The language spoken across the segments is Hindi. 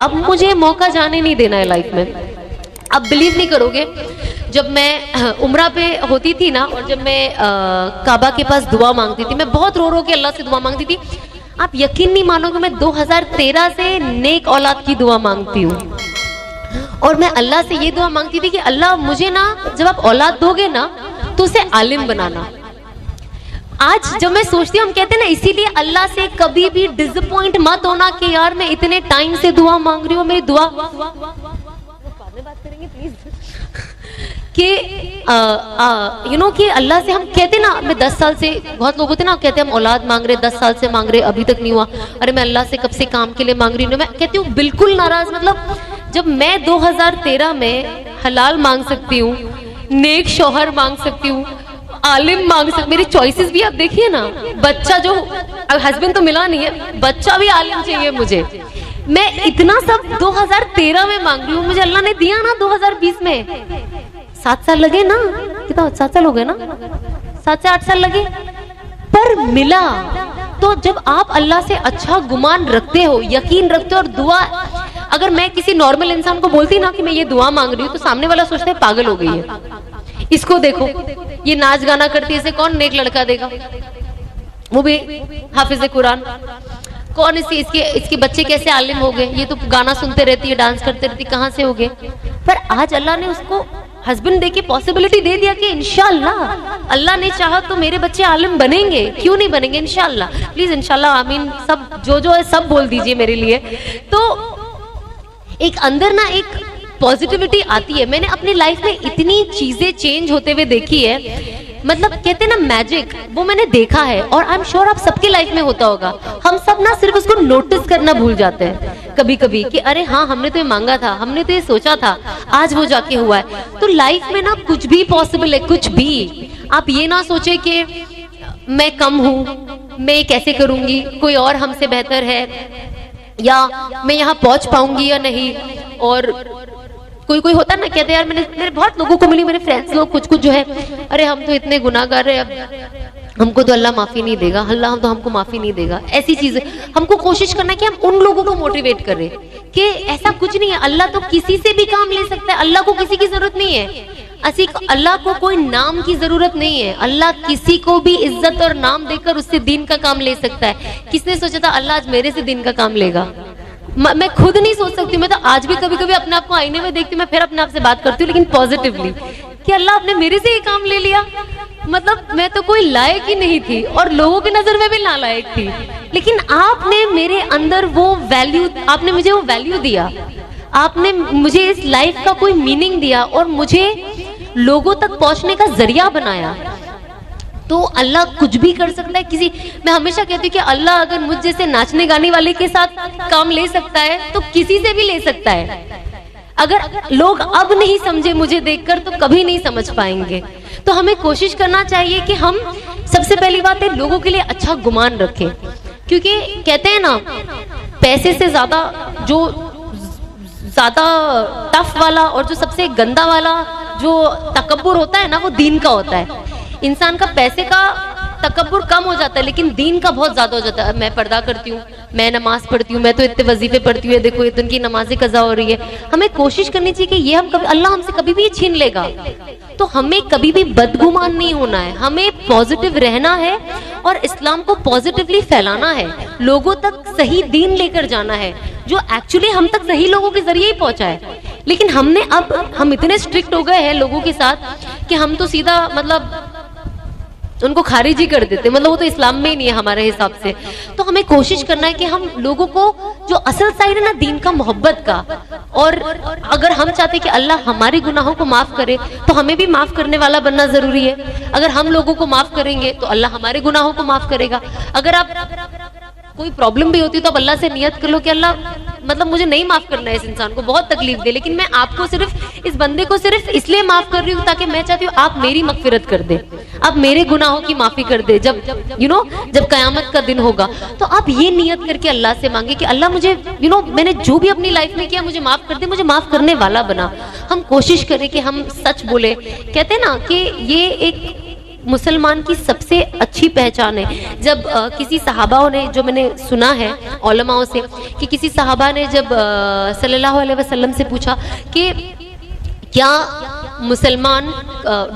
अब मुझे मौका जाने नहीं देना है लाइफ में। अब बिलीव नहीं करोगे, जब मैं उम्रा पे होती थी ना, और जब मैं काबा के पास दुआ मांगती थी, मैं बहुत रो रो के अल्लाह से दुआ मांगती थी। आप यकीन नहीं मानोगे, मैं 2013 से नेक औलाद की दुआ मांगती हूँ। और मैं अल्लाह से ये दुआ मांगती थी कि अल्लाह मुझे ना जब आप औलाद दोगे ना तो उसे आलिम बनाना। आज जब मैं सोचती हूँ, हम कहते हैं ना, इसीलिए अल्लाह से कभी भी डिसअपॉइंट मत होना कि यार मैं इतने टाइम से दुआ मांग रही हूँ, मेरी दुआ बात करेंगे प्लीज कि यू नो कि अल्लाह से हम कहते ना, मैं 10 साल से, बहुत लोग होते ना कहते हम औलाद मांग रहे, 10 साल से मांग रहे, अभी तक नहीं हुआ, अरे मैं अल्लाह से कब से काम के लिए मांग रही हूँ। मैं कहती हूँ बिल्कुल नाराज, मतलब जब मैं 2013 में हलाल मांग सकती हूँ, नेक शौहर मांग सकती हूँ, आलिम मांग सकती, मेरी चॉइसेस भी आप देखिए ना, बच्चा जो हस्बैंड तो मिला नहीं है, बच्चा भी आलिम चाहिए मुझे, मैं इतना सब 2013 में मांग रही हूँ, मुझे अल्लाह ने दिया ना 2020 में। 7 साल लगे ना, कितना 7 साल हो गए ना, 7 से 8 साल लगे, पर मिला। तो जब आप अल्लाह से अच्छा गुमान रखते हो, यकीन रखते हो, और दुआ, अगर मैं किसी नॉर्मल इंसान को बोलती ना कि मैं ये दुआ मांग रही हूँ, तो सामने वाला सोचता है पागल हो गई है, इसको देखो ये नाच गाना करती है, इसे कौन नेक लड़का देगा, वो भी हाफिज कुरान, कौन इसके बच्चे कैसे आलिम हो गए, ये तो गाना सुनते रहती है, डांस करते रहती, कहाँ से हो गए। पर आज अल्लाह ने उसको हस्बैंड दे के पॉसिबिलिटी दे दिया कि इंशाअल्लाह अल्लाह ने चाहा तो मेरे बच्चे आलिम बनेंगे, क्यों नहीं बनेंगे, इंशाअल्लाह। प्लीज इंशाअल्लाह आमीन सब जो है सब बोल दीजिए मेरे लिए। तो एक अंदर ना एक पॉजिटिविटी आती है। मैंने अपनी लाइफ में इतनी चीजें चेंज होते हुए देखी है, मतलब कहते हैं ना मैजिक, वो मैंने देखा है, और आई एम श्योर आप सबके लाइफ में होता होगा। हम सब ना सिर्फ उसको नोटिस करना भूल जाते हैं कभी कभी कि अरे हाँ हमने तो ये मांगा था, हमने तो ये सोचा था, आज वो जाके हुआ है। तो लाइफ में ना कुछ भी पॉसिबल है, कुछ भी। आप ये ना सोचे कि मैं कम हूँ, मैं कैसे करूंगी, कोई और हमसे बेहतर है, या मैं यहाँ पहुंच पाऊंगी या नहीं। और कोई होता है ना, कहते यार मेरे बहुत लोगों को मिली, मेरे फ्रेंड्स लोग कुछ जो है, अरे हम तो इतने गुनाहगार है, अब हमको तो अल्लाह माफी नहीं देगा, अल्लाह तो हमको माफी नहीं देगा। ऐसी चीजें हमको कोशिश करना है कि हम उन लोगों को मोटिवेट करें कि ऐसा कुछ नहीं है, अल्लाह तो किसी से भी काम ले सकता है, अल्लाह को किसी की जरूरत नहीं है। अल्लाह को कोई नाम की जरूरत नहीं है, अल्लाह किसी को भी इज्जत और नाम देकर उससे दीन का काम ले सकता है। किसने सोचा था अल्लाह आज मेरे से दीन का काम लेगा? मैं खुद नहीं सोच सकती, मैं तो आज भी कभी कभी अपने आप को आईने में देखती हूँ, मैं फिर अपने आप से बात करती हूँ, लेकिन पॉजिटिवली, कि अल्लाह आपने मेरे से ये काम ले लिया। मतलब मैं तो कोई लायक ही नहीं थी, और लोगों की नजर में भी नालायक थी, लेकिन आपने मेरे अंदर वो वैल्यू, आपने मुझे वो वैल्यू दिया, आपने मुझे इस लाइफ का कोई मीनिंग दिया, और मुझे लोगों तक पहुंचने का जरिया बनाया। तो अल्लाह कुछ भी कर सकता है। किसी, मैं हमेशा कहती हूँ कि अल्लाह अगर मुझ जैसे नाचने गाने वाले के साथ काम ले सकता है तो किसी से भी ले सकता है। अगर लोग अब नहीं समझे मुझे देखकर तो कभी नहीं समझ पाएंगे। तो हमें कोशिश करना चाहिए कि हम सबसे पहली बात है लोगों के लिए अच्छा गुमान रखें, क्योंकि कहते हैं ना पैसे से ज्यादा जो ज्यादा टफ वाला और जो सबसे गंदा वाला जो तकब्बुर होता है ना, वो दीन का होता है। इंसान का पैसे का तकब्बुर कम हो जाता है, लेकिन दीन का बहुत ज्यादा हो जाता है। मैं पर्दा करती हूँ, मैं नमाज पढ़ती हूँ, मैं तो इतने वजीफे पढ़ती हूँ, देखो ये दिन की नमाजें कज़ा हो रही है। हमें कोशिश करनी चाहिए कि ये हम कभी, अल्लाह हमसे कभी भी छीन लेगा, तो हमें कभी भी बदगुमान नहीं होना है, हमें पॉजिटिव रहना है और इस्लाम को पॉजिटिवली फैलाना है, लोगों तक सही दीन लेकर जाना है, जो एक्चुअली हम तक सही लोगों के जरिए ही पहुंचा है। लेकिन हमने अब हम इतने स्ट्रिक्ट हो गए हैं लोगों के साथ कि हम तो सीधा मतलब उनको खारिज ही कर देते, मतलब वो तो इस्लाम में ही नहीं है हमारे हिसाब से। तो हमें कोशिश करना है कि हम लोगों को जो असल साइड है ना दीन का, मोहब्बत का, और अगर हम चाहते हैं कि अल्लाह हमारे गुनाहों को माफ करे तो हमें भी माफ करने वाला बनना जरूरी है। अगर हम लोगों को माफ करेंगे तो अल्लाह हमारे गुनाहों को माफ करेगा। अगर आप कोई प्रॉब्लम भी होती है तो अब अल्लाह से नियत कर लो कि अल्लाह मतलब मुझे नहीं माफ करना है इस इंसान को, बहुत तकलीफ दे, लेकिन मैं आपको सिर्फ इस बंदे को सिर्फ इसलिए माफ कर रही हूँ ताकि मैं चाहती हूँ आप मेरी मगफिरत कर दे, आप मेरे गुनाहों की माफी कर दे। जब जब कयामत का दिन होगा तो आप ये नियत करके अल्लाह से मांगे कि अल्लाह मुझे मैंने जो भी अपनी लाइफ में किया मुझे माफ कर दे, मुझे माफ करने वाला बना। हम कोशिश करें कि हम सच बोले। कहते हैं ना कि ये एक मुसलमान की सबसे अच्छी पहचान है। जब किसी सहाबाओं ने, जो मैंने सुना है उलमाओं से, कि किसी सहाबा ने जब सल्लल्लाहु अलैहि वसल्लम से पूछा कि क्या मुसलमान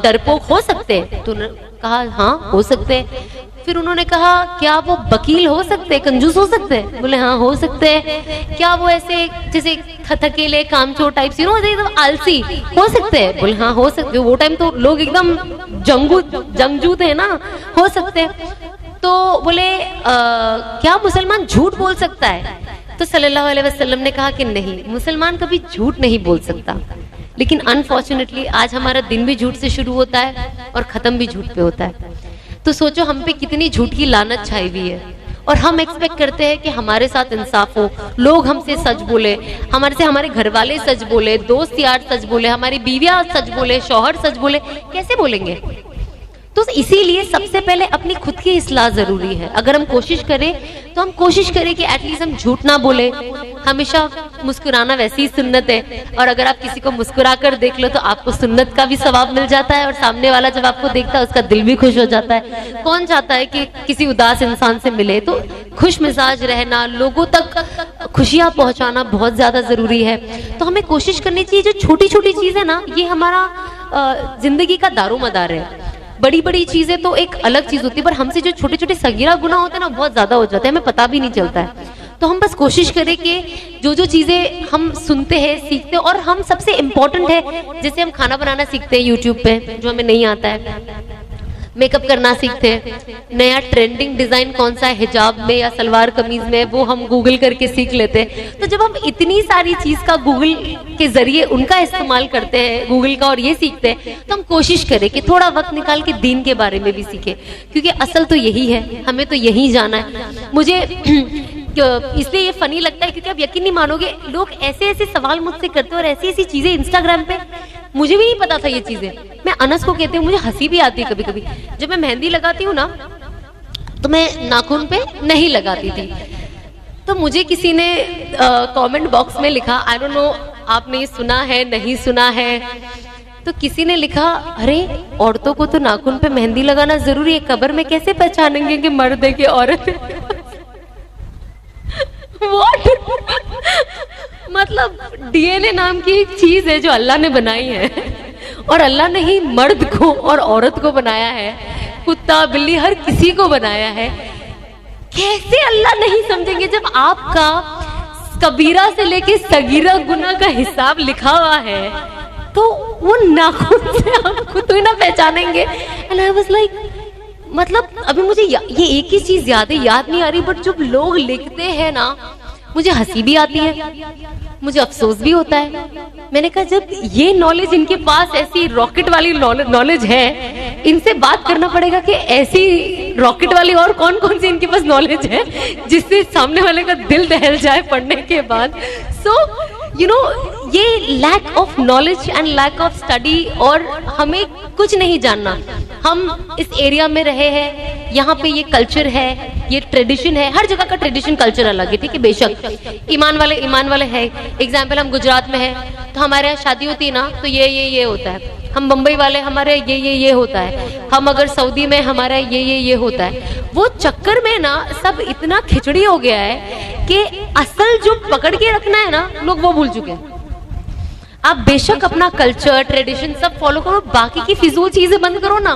डरपोक हो सकते हैं, तो उन्होंने कहा हाँ हो सकते हैं। फिर उन्होंने कहा क्या वो वकील हो सकते हैं, कंजूस हो सकते हैं? बोले हाँ हो सकते हैं। क्या वो ऐसे जैसे थकेले कामचोर टाइप एकदम आलसी हो सकते हैं? बोले हाँ हो सकते। वो टाइम तो लोग एकदम जंगजू थे ना, हो सकते हैं। तो बोले क्या मुसलमान झूठ बोल सकता है? तो सल्लल्लाहु अलैहि वसल्लम ने कहा कि नहीं, मुसलमान कभी झूठ नहीं बोल सकता। लेकिन अनफॉर्चुनेटली आज हमारा दिन भी झूठ से शुरू होता है और खत्म भी झूठ पे होता है। तो सोचो हम पे कितनी झूठ की लानत छाई हुई है, और हम एक्सपेक्ट करते हैं कि हमारे साथ इंसाफ हो, लोग हमसे सच बोले, हमारे घर वाले सच बोले, दोस्त यार सच बोले, हमारी बीवियां सच बोले, शौहर सच बोले। कैसे बोलेंगे? तो इसीलिए सबसे पहले अपनी खुद की इस्लाह जरूरी है। अगर हम कोशिश करें तो हम कोशिश करें कि एटलीस्ट हम झूठ ना बोले। हमेशा मुस्कुराना वैसे ही सुन्नत है, और अगर आप किसी को मुस्कुरा कर देख लो तो आपको सुन्नत का भी सवाब मिल जाता है, और सामने वाला जब आपको देखता है उसका दिल भी खुश हो जाता है। कौन चाहता है कि किसी उदास इंसान से मिले? तो खुश मिजाज रहना, लोगों तक खुशियां पहुंचाना बहुत ज्यादा जरूरी है। तो हमें कोशिश करनी चाहिए, जो छोटी छोटी चीज है ना, ये हमारा जिंदगी का दारोमदार है। बड़ी बड़ी चीजें तो एक अलग चीज होती है, पर हमसे जो छोटे छोटे सगीरा गुनाह होते हैं ना, बहुत ज्यादा हो जाते हैं, हमें पता भी नहीं चलता है। तो हम बस कोशिश करें कि जो जो चीजें हम सुनते हैं, सीखते हैं, और हम सबसे इम्पोर्टेंट है, जैसे हम खाना बनाना सीखते हैं यूट्यूब पे, जो हमें नहीं आता है, मेकअप करना सीखते हैं, नया ट्रेंडिंग डिजाइन कौन सा है हिजाब में या सलवार कमीज में, वो हम गूगल करके सीख लेते हैं। तो जब हम इतनी सारी चीज का गूगल के जरिए उनका इस्तेमाल करते हैं, गूगल का, और ये सीखते हैं, तो हम कोशिश करें कि थोड़ा वक्त निकाल के दीन के बारे में भी सीखें, क्योंकि असल तो यही है, हमें तो यही जाना है। मुझे इसलिए ये फनी लगता है क्योंकि आप यकीन नहीं मानोगे, लोग ऐसे ऐसे सवाल मुझसे करते हैं और ऐसी ऐसी चीजें इंस्टाग्राम पे, मुझे भी नहीं पता था ये चीजें। मैं अनस को कहती हूँ, मुझे हंसी भी आती है कभी कभी। जब मैं मेहंदी लगाती हूँ ना, तो मैं नाखून पे नहीं लगाती थी। तो मुझे किसी ने कमेंट बॉक्स में लिखा, आई डोंट नो आपने ये सुना है नहीं सुना है, तो किसी ने लिखा, अरे औरतों को तो नाखून पे मेहंदी लगाना जरूरी है, कब्र में कैसे पहचानेंगे कि मर्द है कि औरत है? मतलब डीएनए नाम की एक चीज है जो अल्लाह ने बनाई है, और अल्लाह ने ही मर्द को और औरत को बनाया है, कुत्ता बिल्ली हर किसी को बनाया है। कैसे अल्लाह नहीं समझेंगे जब आपका कबीरा से लेके सगीरा गुनाह का हिसाब लिखा हुआ है, तो वो नाखून से आप खुद ही ना पहचानेंगे। एंड आई वाज लाइक, मतलब अभी मुझे ये एक ही चीज याद नहीं आ रही, बट जब लोग लिखते हैं ना, मुझे हंसी भी आती है, मुझे अफसोस भी होता है। मैंने कहा जब ये नॉलेज इनके पास, ऐसी रॉकेट वाली नॉलेज है, इनसे बात करना पड़ेगा कि ऐसी रॉकेट वाली और कौन कौन सी इनके पास नॉलेज है जिससे सामने वाले का दिल दहल जाए पढ़ने के बाद। सो यू नो, ये lack of knowledge and lack of study, और हमें कुछ नहीं जानना। हम इस एरिया में रहे हैं, यहाँ पे ये कल्चर है, ये ट्रेडिशन है, हर जगह का ट्रेडिशन कल्चर अलग है, ठीक है, बेशक ईमान वाले है। एग्जाम्पल, हम गुजरात में है तो हमारे यहाँ शादी होती है ना, तो ये होता है। हम बम्बई वाले, हमारे ये होता है। हम अगर सऊदी में, हमारा ये होता है। वो चक्कर में ना सब इतना खिचड़ी हो गया है कि असल जो पकड़ के रखना है ना, लोग वो भूल चुके हैं। आप बेशक अपना कल्चर ट्रेडिशन सब फॉलो करो, बाकी की फिजूल चीजें बंद करो ना।